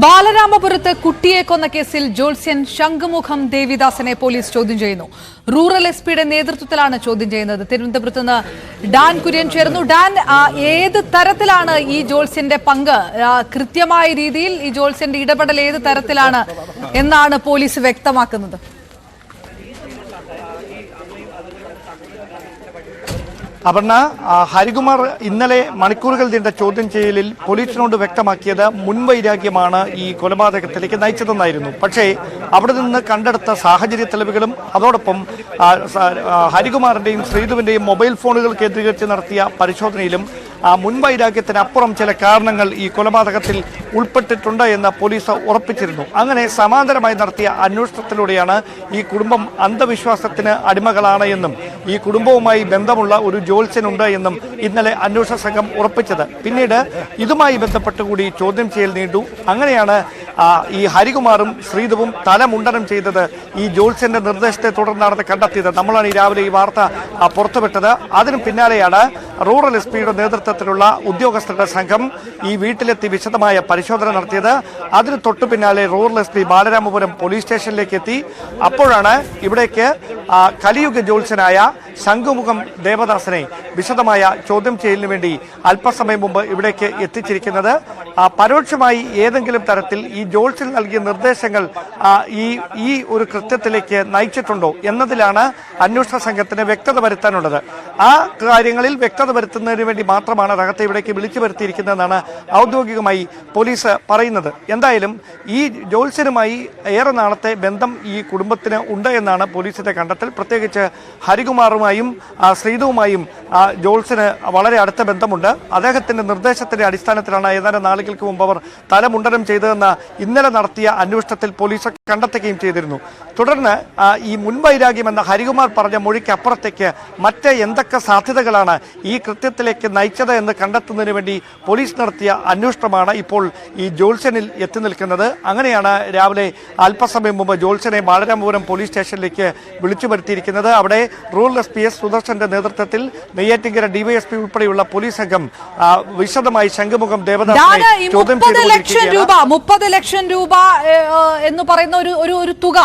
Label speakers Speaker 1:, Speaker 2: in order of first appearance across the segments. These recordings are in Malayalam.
Speaker 1: ബാലരാമപുരത്ത് കുട്ടിയെ കൊന്ന കേസിൽ ജോത്സ്യൻ ശംഖുമുഖം ദേവിദാസനെ പോലീസ് ചോദ്യം ചെയ്യുന്നു. റൂറൽ എസ്പിയുടെ നേതൃത്വത്തിലാണ് ചോദ്യം ചെയ്യുന്നത്. തിരുവനന്തപുരത്ത് നിന്ന് ഡാൻ കുര്യൻ ചേർന്നു. ഡാൻ, ഏത് തരത്തിലാണ് ഈ ജോത്സ്യന്റെ പങ്ക്? കൃത്യമായ രീതിയിൽ ഈ ജോത്സ്യന്റെ ഇടപെടൽ ഏത് തരത്തിലാണ് എന്നാണ് പോലീസ് വ്യക്തമാക്കുന്നത്?
Speaker 2: അപർണ, ഹരികുമാർ ഇന്നലെ മണിക്കൂറുകൾ നീണ്ട ചോദ്യം ചെയ്യലിൽ പോലീസിനോട് വ്യക്തമാക്കിയത് മുൻവൈരാഗ്യമാണ് ഈ കൊലപാതകത്തിലേക്ക് നയിച്ചതെന്നായിരുന്നു. പക്ഷേ അവിടെ നിന്ന് കണ്ടെടുത്ത സാഹചര്യ തെളിവുകളും അതോടൊപ്പം ഹരികുമാറിന്റെയും ശ്രീധുവിന്റെയും മൊബൈൽ ഫോണുകൾ കേന്ദ്രീകരിച്ച് നടത്തിയ പരിശോധനയിലും മുൻവൈരാഗ്യത്തിനപ്പുറം ചില കാരണങ്ങൾ ഈ കൊലപാതകത്തിൽ ഉൾപ്പെട്ടിട്ടുണ്ട് എന്ന് പോലീസ് ഉറപ്പിച്ചിരുന്നു. അങ്ങനെ സമാന്തരമായി നടത്തിയ അന്വേഷണത്തിലൂടെയാണ് ഈ കുടുംബം അന്ധവിശ്വാസത്തിന് അടിമകളാണ് എന്നും ഈ കുടുംബവുമായി ബന്ധമുള്ള ഒരു ജോത്സ്യനുണ്ട് എന്നും ഇന്നലെ അന്വേഷണ സംഘം ഉറപ്പിച്ചത്. പിന്നീട് ഇതുമായി ബന്ധപ്പെട്ടുകൂടി ചോദ്യം ചെയ്യൽ നീണ്ടു. അങ്ങനെയാണ് ഈ ഹരികുമാറും ശ്രീധുവും തലമുണ്ടനം ചെയ്തത് ഈ ജോത്സ്യന്റെ നിർദ്ദേശത്തെ തുടർന്നാണെന്ന് കണ്ടെത്തിയത്. നമ്മളാണ് ഈ രാവിലെ ഈ വാർത്ത പുറത്തുവിട്ടത്. അതിനു പിന്നാലെയാണ് റൂറൽ എസ് പിയുടെ നേതൃത്വത്തിലുള്ള ഉദ്യോഗസ്ഥരുടെ സംഘം ഈ വീട്ടിലെത്തി വിശദമായ പരിശോധന നടത്തിയത്. അതിന് തൊട്ടു പിന്നാലെ rural S P Balaramapuram police സ്റ്റേഷനിലേക്ക് എത്തി. അപ്പോഴാണ് ഇവിടേക്ക് കലിയുഗ ജോത്സ്യനായ ശംഖുമുഖം ദേവദാസനെ വിശദമായ ചോദ്യം ചെയ്യലിന് വേണ്ടി അല്പസമയം മുമ്പ് ഇവിടേക്ക് എത്തിച്ചിരിക്കുന്നത്. പരോക്ഷമായി ഏതെങ്കിലും തരത്തിൽ ഈ ജോത്സ്യൻ നൽകിയ നിർദ്ദേശങ്ങൾ ഈ ഒരു കൃത്യത്തിലേക്ക് നയിച്ചിട്ടുണ്ടോ എന്നതിലാണ് അന്വേഷണ സംഘത്തിന് വ്യക്തത വരുത്താനുള്ളത്. ആ കാര്യങ്ങളിൽ വ്യക്തത വരുത്തുന്നതിന് വേണ്ടി മാത്രമാണ് അദ്ദേഹത്തെ ഇവിടേക്ക് വിളിച്ചു വരുത്തിയിരിക്കുന്നതെന്നാണ് ഔദ്യോഗികമായി പോലീസ് പറയുന്നത്. എന്തായാലും ഈ ജോത്സ്യനുമായി ഏറെ നാളത്തെ ബന്ധം ഈ കുടുംബത്തിന് ഉണ്ട് എന്നാണ് പോലീസിന്റെ കണ്ടെത്തൽ. പ്രത്യേകിച്ച് ഹരികുമാറുമായും ശ്രീധുവുമായും ജോത്സ്യന് വളരെ അടുത്ത ബന്ധമുണ്ട്. അദ്ദേഹത്തിന്റെ നിർദ്ദേശത്തിന്റെ അടിസ്ഥാനത്തിലാണ് ഏതാനും നാളുകൾക്ക് മുമ്പ് അവർ തലമുണ്ടനം ചെയ്തതെന്ന് ഇന്നലെ നടത്തിയ അന്വേഷണത്തിൽ പോലീസ് കണ്ടെത്തുകയും ചെയ്തിരുന്നു. തുടർന്ന് ഈ മുൻവൈരാഗ്യം എന്ന ഹരികുമാർ പറഞ്ഞ മൊഴിക്ക് അപ്പുറത്തേക്ക് മറ്റ് എന്തൊക്കെ സാധ്യതകളാണ് ഈ കൃത്യത്തിലേക്ക് നയിച്ചത് എന്ന് കണ്ടെത്തുന്നതിന് വേണ്ടി പോലീസ് നടത്തിയ അന്വേഷണമാണ് ഇപ്പോൾ ഈ ജോത്സ്യനിൽ എത്തി നിൽക്കുന്നത്. അങ്ങനെയാണ് രാവിലെ അല്പസമയം മുമ്പ് ജോത്സ്യനെ ബാലരാമപുരം പോലീസ് സ്റ്റേഷനിലേക്ക് വിളിച്ചു വരുത്തിയിരിക്കുന്നത്. അവിടെ റൂറൽ എസ് പി എസ് സുദർശന്റെ നേതൃത്വത്തിൽ നെയ്യാറ്റിൻകര ഡിവൈഎസ്പി ഉൾപ്പെടെയുള്ള പോലീസ് സംഘം വിശദമായി ശംഖുമുഖം ദേവദാസനെ ചോദ്യം ചെയ്തുകൊണ്ടിരിക്കുകയാണ്.
Speaker 1: 30 ലക്ഷം രൂപ എന്ന് പറയുന്ന ഒരു തുക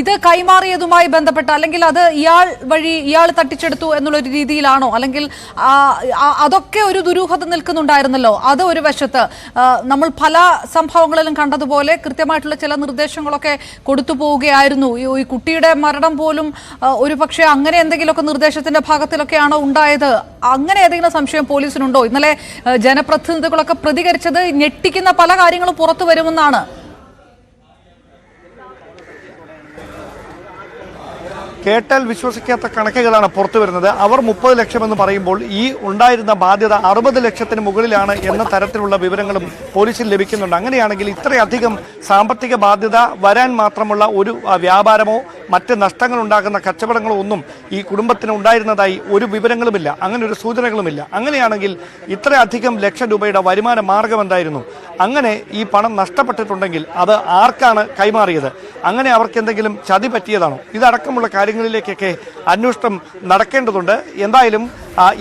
Speaker 1: ഇത് കൈമാറിയതുമായി ബന്ധപ്പെട്ട്, അല്ലെങ്കിൽ അത് ഇയാൾ തട്ടിച്ചെടുത്തു എന്നുള്ള ഒരു രീതിയിലാണോ? അല്ലെങ്കിൽ അതൊക്കെ ഒരു ദുരൂഹത നിൽക്കുന്നുണ്ടായിരുന്നല്ലോ. അത് ഒരു വശത്ത് നമ്മൾ പല സംഭവങ്ങളിലും കണ്ടതുപോലെ കൃത്യമായിട്ടുള്ള ചില നിർദ്ദേശങ്ങളൊക്കെ കൊടുത്തു പോവുകയായിരുന്നു. ഈ കുട്ടിയുടെ മരണം പോലും ഒരു പക്ഷേ അങ്ങനെ എന്തെങ്കിലുമൊക്കെ നിർദ്ദേശത്തിന്റെ ഭാഗത്തിലൊക്കെയാണോ ഉണ്ടായത്? അങ്ങനെ ഏതെങ്കിലും സംശയം പോലീസിനുണ്ടോ? ഇന്നലെ ജനപ്രതിനിധികളൊക്കെ പ്രതികരിച്ചത് ഞെട്ടിക്കുന്ന പല കാര്യങ്ങളും പുറത്തു വരുമെന്നാണ്.
Speaker 2: കേട്ടാൽ വിശ്വസിക്കാത്ത കണക്കുകളാണ് പുറത്തു വരുന്നത്. അവർ 30 ലക്ഷം എന്ന് പറയുമ്പോൾ ഈ ഉണ്ടായിരുന്ന ബാധ്യത 60 ലക്ഷത്തിന് മുകളിലാണ് എന്ന തരത്തിലുള്ള വിവരങ്ങളും പോലീസിൽ ലഭിക്കുന്നുണ്ട്. അങ്ങനെയാണെങ്കിൽ ഇത്രയധികം സാമ്പത്തിക ബാധ്യത വരാൻ മാത്രമുള്ള ഒരു വ്യാപാരമോ മറ്റ് നഷ്ടങ്ങൾ ഉണ്ടാകുന്ന കച്ചവടങ്ങളോ ഒന്നും ഈ കുടുംബത്തിന് ഉണ്ടായിരുന്നതായി ഒരു വിവരങ്ങളുമില്ല, അങ്ങനെ ഒരു സൂചനകളുമില്ല. അങ്ങനെയാണെങ്കിൽ ഇത്രയധികം ലക്ഷം രൂപയുടെ വരുമാന മാർഗം എന്തായിരുന്നു? അങ്ങനെ ഈ പണം നഷ്ടപ്പെട്ടിട്ടുണ്ടെങ്കിൽ അത് ആർക്കാണ് കൈമാറിയത്? അങ്ങനെ അവർക്ക് എന്തെങ്കിലും ചതി പറ്റിയതാണോ? ഇതടക്കമുള്ള കാര്യങ്ങളിലേക്കൊക്കെ അന്വേഷണം നടക്കേണ്ടതുണ്ട്. എന്തായാലും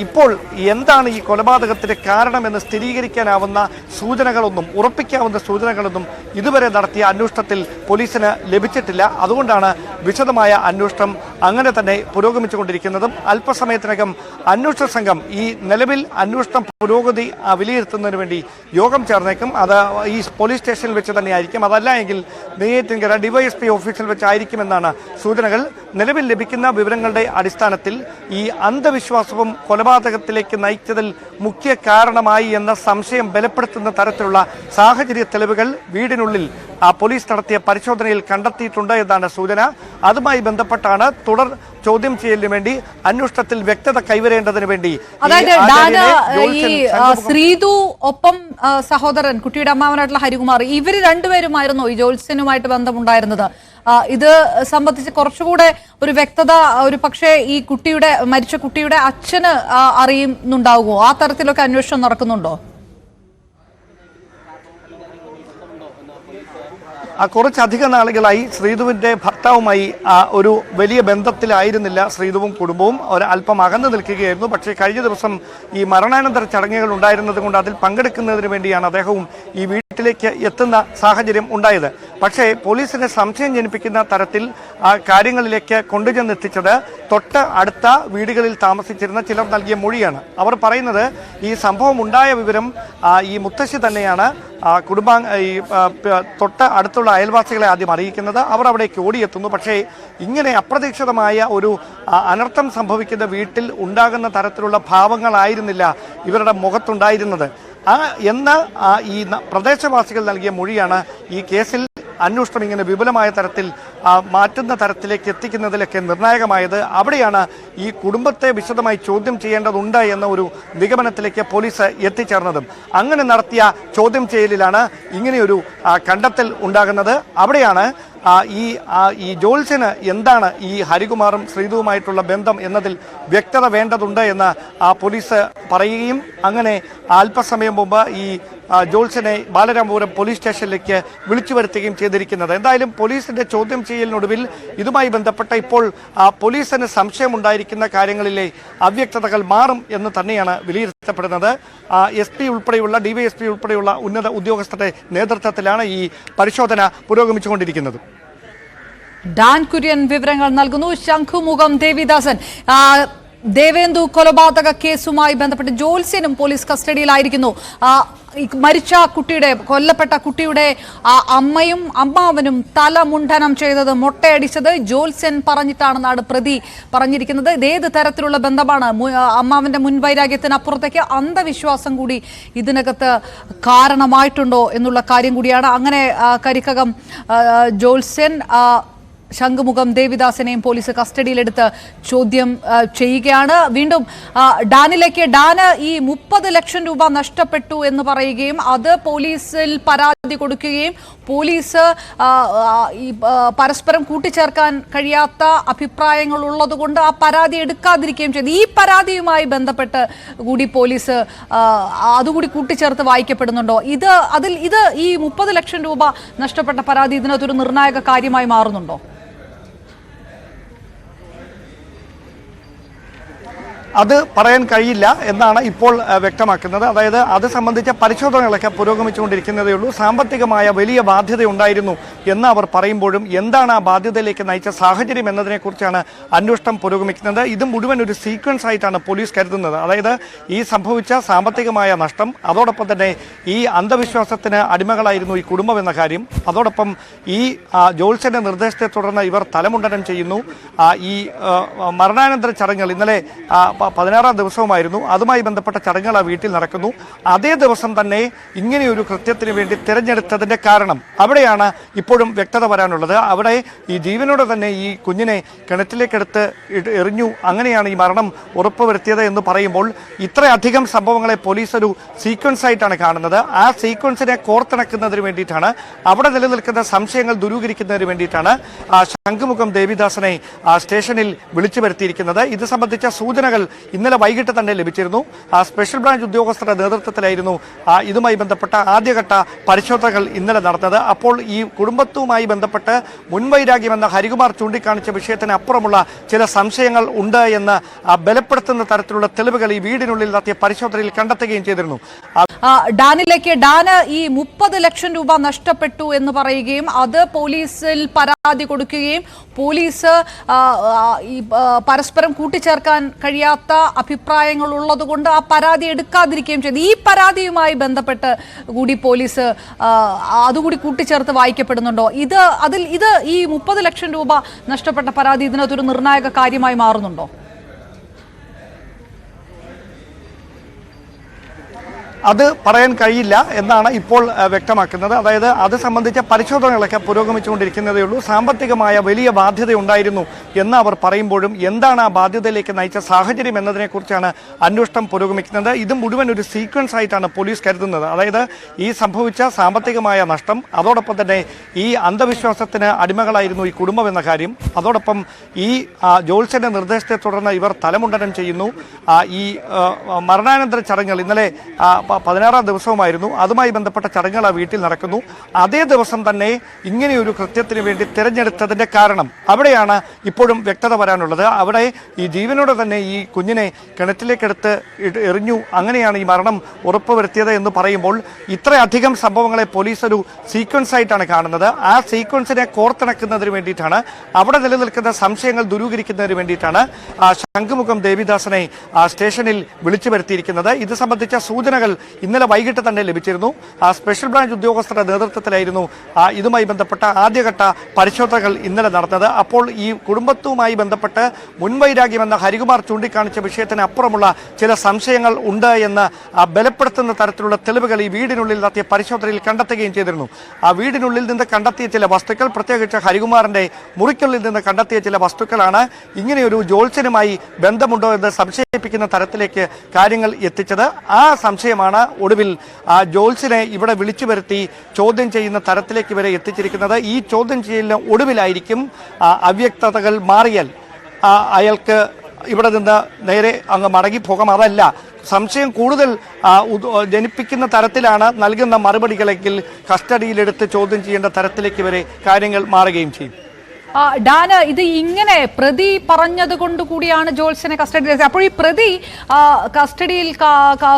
Speaker 2: ഇപ്പോൾ എന്താണ് ഈ കൊലപാതകത്തിന് കാരണമെന്ന് സ്ഥിരീകരിക്കാനാവുന്ന സൂചനകളൊന്നും, ഉറപ്പിക്കാവുന്ന സൂചനകളൊന്നും ഇതുവരെ നടത്തിയ അന്വേഷണത്തിൽ പോലീസിന് ലഭിച്ചിട്ടില്ല. അതുകൊണ്ടാണ് വിശദമായ അന്വേഷണം അങ്ങനെ തന്നെ പുരോഗമിച്ചുകൊണ്ടിരിക്കുന്നതും. അല്പസമയത്തിനകം അന്വേഷണ സംഘം ഈ നിലവിൽ അന്വേഷണം പുരോഗതി വിലയിരുത്തുന്നതിന് വേണ്ടി യോഗം ചേർന്നേക്കും. അത് ഈ പോലീസ് സ്റ്റേഷനിൽ വെച്ച് തന്നെയായിരിക്കും. അതല്ല എങ്കിൽ നെയ്യാറ്റിൻകര ഡിവൈഎസ്പി ഓഫീസിൽ വെച്ചായിരിക്കുമെന്നാണ് സൂചനകൾ. നിലവിൽ ലഭിക്കുന്ന വിവരങ്ങളുടെ അടിസ്ഥാനത്തിൽ ഈ അന്ധവിശ്വാസവും കൊലപാതകത്തിലേക്ക് നയിച്ചതിൽ മുഖ്യ കാരണമായി എന്ന സംശയം ബലപ്പെടുത്തുന്ന തരത്തിലുള്ള സാഹചര്യ തെളിവുകൾ വീടിനുള്ളിൽ പോലീസ് നടത്തിയ പരിശോധനയിൽ കണ്ടെത്തിയിട്ടുണ്ട് എന്നാണ് സൂചന. അതുമായി ബന്ധപ്പെട്ടാണ് തുടർ ചോദ്യം ചെയ്യലിന് വേണ്ടി അന്വേഷണത്തിൽ വ്യക്തത കൈവരേണ്ടതിന് വേണ്ടി
Speaker 1: ശ്രീധു ഒപ്പം സഹോദരൻ കുട്ടിയുടെ അമ്മാവനായിട്ടുള്ള ഹരികുമാർ, ഇവര് രണ്ടുപേരുമായിരുന്നു ഈ ജോത്സ്യനുമായിട്ട് ബന്ധമുണ്ടായിരുന്നത്. ഇത് സംബന്ധിച്ച് കുറച്ചുകൂടെ ഒരു വ്യക്തത ഒരു പക്ഷേ ഈ മരിച്ച കുട്ടിയുടെ അച്ഛന് അറിയുന്നുണ്ടാവുമോ? ആ തരത്തിലൊക്കെ അന്വേഷണം നടക്കുന്നുണ്ടോ?
Speaker 2: കുറച്ചധികം നാളുകളായി ശ്രീധുവിൻ്റെ ഭർത്താവുമായി ഒരു വലിയ ബന്ധത്തിലായിരുന്നില്ല ശ്രീധുവും കുടുംബവും അല്പം അകന്നു നിൽക്കുകയായിരുന്നു. പക്ഷേ കഴിഞ്ഞ ദിവസം ഈ മരണാനന്തര ചടങ്ങുകൾ ഉണ്ടായിരുന്നത് കൊണ്ട് അതിൽ പങ്കെടുക്കുന്നതിന് വേണ്ടിയാണ് അദ്ദേഹവും ഈ വീട്ടിലേക്ക് എത്തുന്ന സാഹചര്യം ഉണ്ടായത്. പക്ഷേ പോലീസിനെ സംശയം ജനിപ്പിക്കുന്ന തരത്തിൽ കാര്യങ്ങളിലേക്ക് കൊണ്ടുചെന്നെത്തിച്ചത് തൊട്ട് അടുത്ത വീടുകളിൽ താമസിച്ചിരുന്ന ചിലർ നൽകിയ മൊഴിയാണ്. അവർ പറയുന്നത് ഈ സംഭവം ഉണ്ടായ വിവരം ഈ മുത്തശ്ശി തന്നെയാണ് ഈ തൊട്ട് അടുത്തുള്ള അയൽവാസികളെ ആദ്യം അറിയിക്കുന്നത്. അവർ അവിടേക്ക് ഓടിയെത്തുന്നു. പക്ഷേ ഇങ്ങനെ അപ്രതീക്ഷിതമായ ഒരു അനർത്ഥം സംഭവിക്കുന്ന വീട്ടിൽ ഉണ്ടാകുന്ന തരത്തിലുള്ള ഭാവങ്ങളായിരുന്നില്ല ഇവരുടെ മുഖത്തുണ്ടായിരുന്നത് എന്ന് ഈ പ്രദേശവാസികൾ നൽകിയ മൊഴിയാണ് ഈ കേസിൽ അന്വേഷണം ഇങ്ങനെ വിപുലമായ തരത്തിൽ മാറ്റുന്ന തരത്തിലേക്ക് എത്തിക്കുന്നതിലൊക്കെ നിർണായകമായത്. അവിടെയാണ് ഈ കുടുംബത്തെ വിശദമായി ചോദ്യം ചെയ്യേണ്ടതുണ്ട് എന്ന ഒരു നിഗമനത്തിലേക്ക് പോലീസ് എത്തിച്ചേർന്നതും. അങ്ങനെ നടത്തിയ ചോദ്യം ചെയ്യലിലാണ് ഇങ്ങനെയൊരു കണ്ടെത്തൽ ഉണ്ടാകുന്നത്. അവിടെയാണ് ഈ ജോൾസിന് എന്താണ് ഈ ഹരികുമാറും ശ്രീധുവുമായിട്ടുള്ള ബന്ധം എന്നതിൽ വ്യക്തത വേണ്ടതുണ്ട് എന്ന് പോലീസ് പറയുകയും അങ്ങനെ അല്പസമയം മുമ്പ് ഈ ജോൾസിനെ ബാലരാമപുരം പോലീസ് സ്റ്റേഷനിലേക്ക് വിളിച്ചു വരുത്തുകയും ചെയ്തിരിക്കുന്നത്. എന്തായാലും പോലീസിന്റെ ചോദ്യം ചെയ്യലിനൊടുവിൽ ഇതുമായി ബന്ധപ്പെട്ട ഇപ്പോൾ പോലീസിന് സംശയമുണ്ടായിരിക്കുന്ന കാര്യങ്ങളിലെ അവ്യക്തതകൾ മാറും എന്ന് തന്നെയാണ് വിലയിരുത്തപ്പെടുന്നത്. SP ഉൾപ്പെടെയുള്ള DYSP ഉൾപ്പെടെയുള്ള ഉന്നത ഉദ്യോഗസ്ഥരുടെ നേതൃത്വത്തിലാണ് ഈ പരിശോധന പുരോഗമിച്ചുകൊണ്ടിരിക്കുന്നത്.
Speaker 1: ഡാൻ കുര്യൻ വിവരങ്ങൾ നൽകുന്നു. ശംഖുമുഖം ദേവിദാസൻ, ദേവേന്ദു കൊലപാതക കേസുമായി ബന്ധപ്പെട്ട് ജോത്സ്യനും പോലീസ് കസ്റ്റഡിയിലായിരിക്കുന്നു. മരിച്ച കുട്ടിയുടെ കൊല്ലപ്പെട്ട കുട്ടിയുടെ അമ്മയും അമ്മാവനും തല മുണ്ഡനം ചെയ്തത് മൊട്ടയടിച്ചത് ജോത്സ്യൻ പറഞ്ഞിട്ടാണെന്നാണ് പ്രതി പറഞ്ഞിരിക്കുന്നത്. ഇതേത് തരത്തിലുള്ള ബന്ധമാണ്? അമ്മാവന്റെ മുൻവൈരാഗ്യത്തിനപ്പുറത്തേക്ക് അന്ധവിശ്വാസം കൂടി ഇതിനകത്ത് കാരണമായിട്ടുണ്ടോ എന്നുള്ള കാര്യം കൂടിയാണ്. അങ്ങനെ കരിക്കകം ജോത്സ്യൻ ശംഖുമുഖം ദേവിദാസിനെയും പോലീസ് കസ്റ്റഡിയിലെടുത്ത് ചോദ്യം ചെയ്യുകയാണ്. വീണ്ടും ഡാനിലേക്ക്. ഡാന് ഈ 30 ലക്ഷം രൂപ നഷ്ടപ്പെട്ടു എന്ന് പറയുകയും അത് പോലീസിൽ പരാതി കൊടുക്കുകയും പോലീസ് ഈ പരസ്പരം കൂട്ടിച്ചേർക്കാൻ കഴിയാത്ത അഭിപ്രായങ്ങൾ ഉള്ളതുകൊണ്ട് ആ പരാതി എടുക്കാതിരിക്കുകയും ചെയ്തു. ഈ പരാതിയുമായി ബന്ധപ്പെട്ട് കൂടി പോലീസ് അതുകൂടി കൂട്ടിച്ചേർത്ത് വായിക്കപ്പെടുന്നുണ്ടോ? ഇത് ഈ 30 ലക്ഷം രൂപ നഷ്ടപ്പെട്ട പരാതി ഇതിനകത്തൊരു നിർണായക കാര്യമായി മാറുന്നുണ്ടോ?
Speaker 2: അത് പറയാൻ കഴിയില്ല എന്നാണ് ഇപ്പോൾ വ്യക്തമാക്കുന്നത്. അതായത് അത് സംബന്ധിച്ച പരിശോധനകളൊക്കെ പുരോഗമിച്ചുകൊണ്ടിരിക്കുന്നതേ ഉള്ളൂ. സാമ്പത്തികമായ വലിയ ബാധ്യത ഉണ്ടായിരുന്നു എന്ന് അവർ പറയുമ്പോഴും എന്താണ് ആ ബാധ്യതയിലേക്ക് നയിച്ച സാഹചര്യം എന്നതിനെക്കുറിച്ചാണ് അന്വേഷണം പുരോഗമിക്കുന്നത്. ഇത് മുഴുവൻ ഒരു സീക്വൻസ് ആയിട്ടാണ് പോലീസ് കരുതുന്നത്. അതായത് ഈ സംഭവിച്ച സാമ്പത്തികമായ നഷ്ടം, അതോടൊപ്പം തന്നെ ഈ അന്ധവിശ്വാസത്തിന് അടിമകളായിരുന്നു ഈ കുടുംബം എന്ന കാര്യം, അതോടൊപ്പം ഈ ജോത്സ്യന്റെ നിർദ്ദേശത്തെ തുടർന്ന് ഇവർ തലമുണ്ടനം ചെയ്യുന്നു. ഈ മരണാനന്തര ചടങ്ങുകൾ ഇന്നലെ 16-ാം ദിവസവുമായിരുന്നു. അതുമായി ബന്ധപ്പെട്ട ചടങ്ങുകൾ ആ വീട്ടിൽ നടക്കുന്നു. അതേ ദിവസം തന്നെ ഇങ്ങനെയൊരു കൃത്യത്തിന് വേണ്ടി തിരഞ്ഞെടുത്തതിൻ്റെ കാരണം അവിടെയാണ് ഇപ്പോഴും വ്യക്തത വരാനുള്ളത്. അവിടെ ഈ ജീവനോടെ തന്നെ ഈ കുഞ്ഞിനെ കിണറ്റിലേക്കെടുത്ത് എറിഞ്ഞു, അങ്ങനെയാണ് ഈ മരണം ഉറപ്പുവരുത്തിയത് എന്ന് പറയുമ്പോൾ ഇത്രയധികം സംഭവങ്ങളെ പോലീസ് ഒരു സീക്വൻസ് ആയിട്ടാണ് കാണുന്നത്. ആ സീക്വൻസിനെ കോർത്തിണക്കുന്നതിന് വേണ്ടിയിട്ടാണ്, അവിടെ നിലനിൽക്കുന്ന സംശയങ്ങൾ ദൂരീകരിക്കുന്നതിന് വേണ്ടിയിട്ടാണ് ശംഖുമുഖം ദേവിദാസനെ സ്റ്റേഷനിൽ വിളിച്ചു വരുത്തിയിരിക്കുന്നത്. ഇത് സംബന്ധിച്ച സൂചനകൾ ഇന്നലെ വൈകിട്ട് തന്നെ ലഭിച്ചിരുന്നു. സ്പെഷ്യൽ ബ്രാഞ്ച് ഉദ്യോഗസ്ഥരുടെ നേതൃത്വത്തിലായിരുന്നു ഇതുമായി ബന്ധപ്പെട്ട ആദ്യഘട്ട പരിശോധനകൾ ഇന്നലെ നടന്നത്. അപ്പോൾ ഈ കുടുംബത്തുമായി ബന്ധപ്പെട്ട് മുൻവൈരാഗ്യമെന്ന ഹരികുമാർ ചൂണ്ടിക്കാണിച്ച വിഷയത്തിന് അപ്പുറമുള്ള ചില സംശയങ്ങൾ ഉണ്ട് എന്ന് ബലപ്പെടുത്തുന്ന തരത്തിലുള്ള തെളിവുകൾ ഈ വീടിനുള്ളിൽ നടത്തിയ പരിശോധനയിൽ കണ്ടെത്തുകയും ചെയ്തിരുന്നു.
Speaker 1: ഡാനിലേക്ക്. ഡാന് ഈ 30 ലക്ഷം രൂപ നഷ്ടപ്പെട്ടു എന്ന് പറയുകയും അത് പോലീസിൽ പരാതി കൊടുക്കുകയും പോലീസ് ഈ പരസ്പരം കൂട്ടിച്ചേർക്കാൻ കഴിയാത്ത അഭിപ്രായങ്ങൾ ഉള്ളതുകൊണ്ട് ആ പരാതി എടുക്കാതിരിക്കുകയും ചെയ്തു. ഈ പരാതിയുമായി ബന്ധപ്പെട്ട് കൂടി പോലീസ് അതുകൂടി കൂട്ടിച്ചേർത്ത് വായിക്കപ്പെടുന്നുണ്ടോ? ഇത് ഈ 30 ലക്ഷം രൂപ നഷ്ടപ്പെട്ട പരാതി ഇതിനകത്തൊരു നിർണായക കാര്യമായി മാറുന്നുണ്ടോ?
Speaker 2: അത് പറയാൻ കഴിയില്ല എന്നാണ് ഇപ്പോൾ വ്യക്തമാക്കുന്നത്. അതായത് അത് സംബന്ധിച്ച പരിശോധനകളൊക്കെ പുരോഗമിച്ചുകൊണ്ടിരിക്കുന്നതേ ഉള്ളൂ. സാമ്പത്തികമായ വലിയ ബാധ്യത ഉണ്ടായിരുന്നു എന്ന് അവർ പറയുമ്പോഴും എന്താണ് ആ ബാധ്യതയിലേക്ക് നയിച്ച സാഹചര്യം എന്നതിനെക്കുറിച്ചാണ് അന്വേഷണം പുരോഗമിക്കുന്നത്. ഇത് മുഴുവൻ ഒരു സീക്വൻസ് ആയിട്ടാണ് പോലീസ് കരുതുന്നത്. അതായത് ഈ സംഭവിച്ച സാമ്പത്തികമായ നഷ്ടം, അതോടൊപ്പം തന്നെ ഈ അന്ധവിശ്വാസത്തിന് അടിമകളായിരുന്നു ഈ കുടുംബം എന്ന കാര്യം, അതോടൊപ്പം ഈ ജോത്സ്യന്റെ നിർദ്ദേശത്തെ തുടർന്ന് ഇവർ തലമുണ്ടനം ചെയ്യുന്നു. ഈ മരണാനന്തര ചടങ്ങുകൾ ഇന്നലെ 16-ാം ദിവസവുമായിരുന്നു. അതുമായി ബന്ധപ്പെട്ട ചടങ്ങുകൾ ആ വീട്ടിൽ നടക്കുന്നു. അതേ ദിവസം തന്നെ ഇങ്ങനെയൊരു കൃത്യത്തിന് വേണ്ടി തിരഞ്ഞെടുത്തതിൻ്റെ കാരണം അവിടെയാണ് ഇപ്പോഴും വ്യക്തത വരാനുള്ളത്. അവിടെ ഈ ജീവനോടെ തന്നെ ഈ കുഞ്ഞിനെ കിണറ്റിലേക്കെടുത്ത് എറിഞ്ഞു, അങ്ങനെയാണ് ഈ മരണം ഉറപ്പുവരുത്തിയത് എന്ന് പറയുമ്പോൾ ഇത്രയധികം സംഭവങ്ങളെ പോലീസ് ഒരു സീക്വൻസ് ആയിട്ടാണ് കാണുന്നത്. ആ സീക്വൻസിനെ കോർത്തിണക്കുന്നതിന് വേണ്ടിയിട്ടാണ്, അവിടെ നിലനിൽക്കുന്ന സംശയങ്ങൾ ദൂരീകരിക്കുന്നതിന് വേണ്ടിയിട്ടാണ് ശംഖുമുഖം ദേവിദാസനെ സ്റ്റേഷനിൽ വിളിച്ചു വരുത്തിയിരിക്കുന്നത്. ഇത് സംബന്ധിച്ച സൂചനകൾ ഇന്നലെ വൈകിട്ട് തന്നെ ലഭിച്ചിരുന്നു. സ്പെഷ്യൽ ബ്രാഞ്ച് ഉദ്യോഗസ്ഥരുടെ നേതൃത്വത്തിലായിരുന്നു ഇതുമായി ബന്ധപ്പെട്ട ആദ്യഘട്ട പരിശോധനകൾ ഇന്നലെ നടന്നത്. അപ്പോൾ ഈ കുടുംബത്തുമായി ബന്ധപ്പെട്ട് മുൻവൈരാഗ്യമെന്ന ഹരികുമാർ ചൂണ്ടിക്കാണിച്ച വിഷയത്തിന് അപ്പുറമുള്ള ചില സംശയങ്ങൾ ഉണ്ട് എന്ന് ബലപ്പെടുത്തുന്ന തരത്തിലുള്ള തെളിവുകൾ ഈ വീടിനുള്ളിൽ നടത്തിയ പരിശോധനയിൽ കണ്ടെത്തുകയും ചെയ്തിരുന്നു. ആ വീടിനുള്ളിൽ നിന്ന് കണ്ടെത്തിയ ചില വസ്തുക്കൾ, പ്രത്യേകിച്ച് ഹരികുമാറിന്റെ മുറിക്കുള്ളിൽ നിന്ന് കണ്ടെത്തിയ ചില വസ്തുക്കളാണ് ഇങ്ങനെയൊരു ജോത്സ്യനുമായി ബന്ധമുണ്ടോ എന്ന് സംശയിപ്പിക്കുന്ന തരത്തിലേക്ക് കാര്യങ്ങൾ എത്തിച്ചത്. ആ സംശയമാണ് ഒടുവിൽ ജോത്സ്യനെ ഇവിടെ വിളിച്ചു വരുത്തി ചോദ്യം ചെയ്യുന്ന തരത്തിലേക്ക് വരെ എത്തിച്ചിരിക്കുന്നത്. ഈ ചോദ്യം ചെയ്യലിന് ഒടുവിലായിരിക്കും അവ്യക്തതകൾ മാറിയാൽ അയാൾക്ക് ഇവിടെ നിന്ന് നേരെ അങ്ങ് മടങ്ങിപ്പോകാം. അതല്ല, സംശയം കൂടുതൽ ജനിപ്പിക്കുന്ന തരത്തിലാണ് നൽകുന്ന മറുപടികളെങ്കിൽ കസ്റ്റഡിയിലെടുത്ത് ചോദ്യം ചെയ്യേണ്ട തരത്തിലേക്ക് വരെ കാര്യങ്ങൾ മാറുകയും ചെയ്യും.
Speaker 1: ഡാന, ഇത് ഇങ്ങനെ പ്രതി പറഞ്ഞത് കൊണ്ട് കൂടിയാണ് ജോത്സ്യനെ കസ്റ്റഡിയിൽ. അപ്പോൾ ഈ പ്രതി കസ്റ്റഡിയിൽ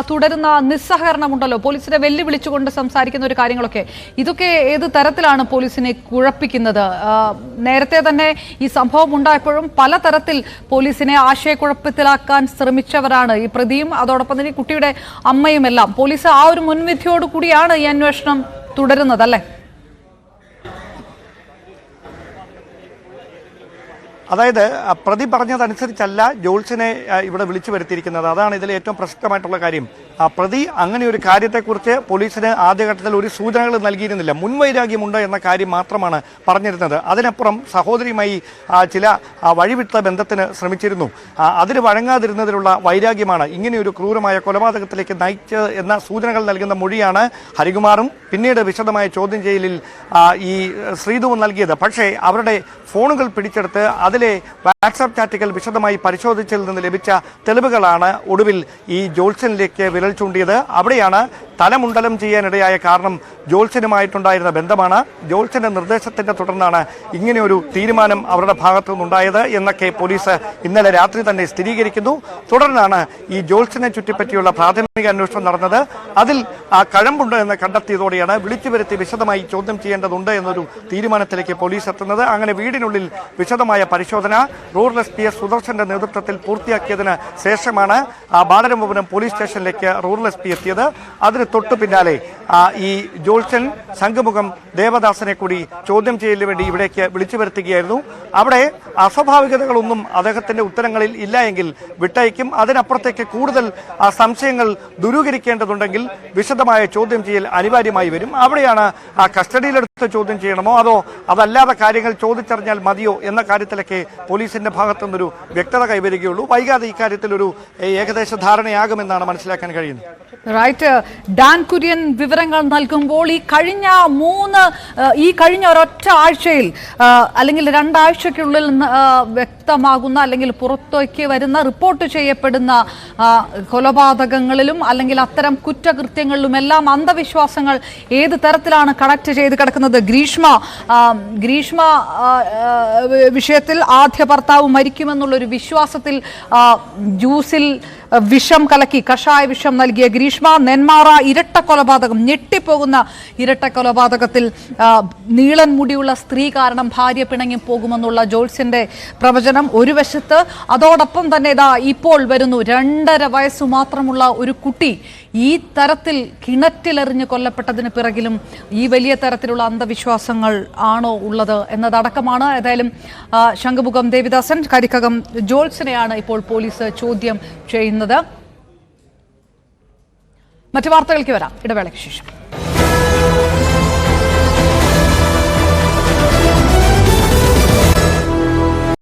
Speaker 1: തുടരുന്ന നിസ്സഹകരണമുണ്ടല്ലോ, പോലീസിനെ വെല്ലുവിളിച്ചുകൊണ്ട് സംസാരിക്കുന്ന ഒരു കാര്യങ്ങളൊക്കെ, ഇതൊക്കെ ഏത് തരത്തിലാണ് പോലീസിനെ കുഴപ്പിക്കുന്നത്? നേരത്തെ തന്നെ ഈ സംഭവം ഉണ്ടായപ്പോഴും പലതരത്തിൽ പോലീസിനെ ആശയക്കുഴപ്പത്തിലാക്കാൻ ശ്രമിച്ചവരാണ് ഈ പ്രതിയും അതോടൊപ്പം തന്നെ കുട്ടിയുടെ അമ്മയും എല്ലാം. പോലീസ് ആ ഒരു മുൻവിധിയോട് കൂടിയാണ് ഈ അന്വേഷണം തുടരുന്നത് അല്ലേ?
Speaker 2: അതായത് പ്രതി പറഞ്ഞതനുസരിച്ചല്ല ജോത്സ്യനെ ഇവിടെ വിളിച്ചു വരുത്തിയിരിക്കുന്നത്. അതാണ് ഇതിൽ ഏറ്റവും പ്രസക്തമായിട്ടുള്ള കാര്യം. പ്രതി അങ്ങനെ ഒരു കാര്യത്തെക്കുറിച്ച് പോലീസിന് ആദ്യഘട്ടത്തിൽ ഒരു സൂചനകൾ നൽകിയിരുന്നില്ല. മുൻവൈരാഗ്യമുണ്ട് എന്ന കാര്യം മാത്രമാണ് പറഞ്ഞിരുന്നത്. അതിനപ്പുറം സഹോദരിയുമായി ചില വഴിവിട്ട ബന്ധത്തിന് ശ്രമിച്ചിരുന്നു. അതിന് വഴങ്ങാതിരുന്നതിലുള്ള വൈരാഗ്യമാണ് ഇങ്ങനെയൊരു ക്രൂരമായ കൊലപാതകത്തിലേക്ക് നയിച്ചത് എന്ന സൂചനകൾ നൽകുന്ന മൊഴിയാണ് ഹരികുമാറും പിന്നീട് വിശദമായ ചോദ്യം ചെയ്യലിൽ ഈ ശ്രീധുവും നൽകിയത്. പക്ഷേ അവരുടെ ഫോണുകൾ പിടിച്ചെടുത്ത് അതിലെ വാട്സാപ്പ് ചാറ്റുകൾ വിശദമായി പരിശോധിച്ചതിൽ നിന്ന് ലഭിച്ച തെളിവുകളാണ് ഒടുവിൽ ഈ ജോത്സ്യനിലേക്ക് വിരൽ ചൂണ്ടിയത്. അവിടെയാണ് തലമുണ്ടലം ചെയ്യാനിടയായ കാരണം ജോത്സ്യനുമായിട്ടുണ്ടായിരുന്ന ബന്ധമാണ്. ജോത്സ്യന്റെ നിർദ്ദേശത്തിന്റെ തുടർന്നാണ് ഇങ്ങനെയൊരു തീരുമാനം അവരുടെ ഭാഗത്തു നിന്നുണ്ടായത് എന്നൊക്കെ പോലീസ് ഇന്നലെ രാത്രി തന്നെ സ്ഥിരീകരിക്കുന്നു. തുടർന്നാണ് ഈ ജോത്സ്യനെ ചുറ്റിപ്പറ്റിയുള്ള പ്രാഥമിക അന്വേഷണം നടന്നത്. അതിൽ കഴമ്പുണ്ട് എന്ന് കണ്ടെത്തിയതോടെയാണ് വിളിച്ചു വരുത്തി വിശദമായി ചോദ്യം ചെയ്യേണ്ടതുണ്ട് എന്നൊരു തീരുമാനത്തിലേക്ക് പോലീസ് എത്തുന്നത്. അങ്ങനെ വീടിനുള്ളിൽ വിശദമായ പരിശോധന റൂറൽ SP സുദർശന്റെ നേതൃത്വത്തിൽ പൂർത്തിയാക്കിയതിന് ശേഷമാണ് ബാലരാമപുരം പോലീസ് സ്റ്റേഷനിലേക്ക് റൂറൽ SP എത്തിയത്. അതിന് തൊട്ടു പിന്നാലെ ഈ ജോത്സ്യൻ ശംഖുമുഖം ദേവദാസനെ കൂടി ചോദ്യം ചെയ്യലിന് വേണ്ടി ഇവിടേക്ക് വിളിച്ചു വരുത്തുകയായിരുന്നു. അവിടെ അസ്വാഭാവികതകളൊന്നും അദ്ദേഹത്തിന്റെ ഉത്തരങ്ങളിൽ ഇല്ല എങ്കിൽ വിട്ടയക്കും. അതിനപ്പുറത്തേക്ക് കൂടുതൽ സംശയങ്ങൾ ദൂരീകരിക്കേണ്ടതുണ്ടെങ്കിൽ വിശദമായ ചോദ്യം ചെയ്യൽ അനിവാര്യമായി വരും. അവിടെയാണ് കസ്റ്റഡിയിലെടുത്ത് ചോദ്യം ചെയ്യണമോ അതോ അതല്ലാതെ കാര്യങ്ങൾ ചോദിച്ചറിഞ്ഞാൽ മതിയോ എന്ന കാര്യത്തിലൊക്കെ പോലീസിന്റെ ഭാഗത്തു നിന്നൊരു വ്യക്തത കൈവരികയുള്ളൂ. വൈകാതെ ഇക്കാര്യത്തിൽ ഒരു ഏകദേശ ധാരണയാകുമെന്നാണ് മനസ്സിലാക്കാൻ കഴിയുന്നത്.
Speaker 1: റൈറ്റ്, ഡാൻ കുര്യൻ വിവരങ്ങൾ നൽകുമ്പോൾ ഈ കഴിഞ്ഞ ഒരൊറ്റ ആഴ്ചയിൽ അല്ലെങ്കിൽ 2 ആഴ്ചയ്ക്കുള്ളിൽ വ്യക്തമാകുന്ന അല്ലെങ്കിൽ പുറത്തേക്ക് വരുന്ന റിപ്പോർട്ട് ചെയ്യപ്പെടുന്ന കൊലപാതകങ്ങളിലും അല്ലെങ്കിൽ അത്തരം കുറ്റകൃത്യങ്ങളിലുമെല്ലാം അന്ധവിശ്വാസങ്ങൾ ഏത് തരത്തിലാണ് കണക്ട് ചെയ്ത് കിടക്കുന്നത്? ഗ്രീഷ്മ വിഷയത്തിൽ ആദ്യ ഭർത്താവ് മരിക്കുമെന്നുള്ളൊരു വിശ്വാസത്തിൽ ജ്യൂസിൽ വിഷം കലക്കി കഷായ വിഷം നൽകിയ ഗ്രീഷ്മ, നെന്മാറ ഇരട്ട കൊലപാതകം, ഞെട്ടിപ്പോകുന്ന ഇരട്ട കൊലപാതകത്തിൽ നീളൻ മുടിയുള്ള സ്ത്രീ കാരണം ഭാര്യ പിണങ്ങി പോകുമെന്നുള്ള ജോത്സ്യന്റെ പ്രവചനം ഒരു വശത്ത്, അതോടൊപ്പം തന്നെ ഇപ്പോൾ വരുന്നു 2.5 വയസ്സു മാത്രമുള്ള ഒരു കുട്ടി ഈ തരത്തിൽ കിണറ്റിലെറിഞ്ഞ് കൊല്ലപ്പെട്ടതിന് പിറകിലും ഈ വലിയ തരത്തിലുള്ള അന്ധവിശ്വാസങ്ങൾ ആണോ ഉള്ളത് എന്നതടക്കമാണ്. ഏതായാലും ശംഖുമുഖം ദേവിദാസൻ, കരിക്കകം ജോത്സ്യനെയാണ് ഇപ്പോൾ പോലീസ് ചോദ്യം ചെയ്യുന്നത്. മറ്റു വാർത്തകൾക്ക് വരാം, ഇടവേളയ്ക്ക് ശേഷം.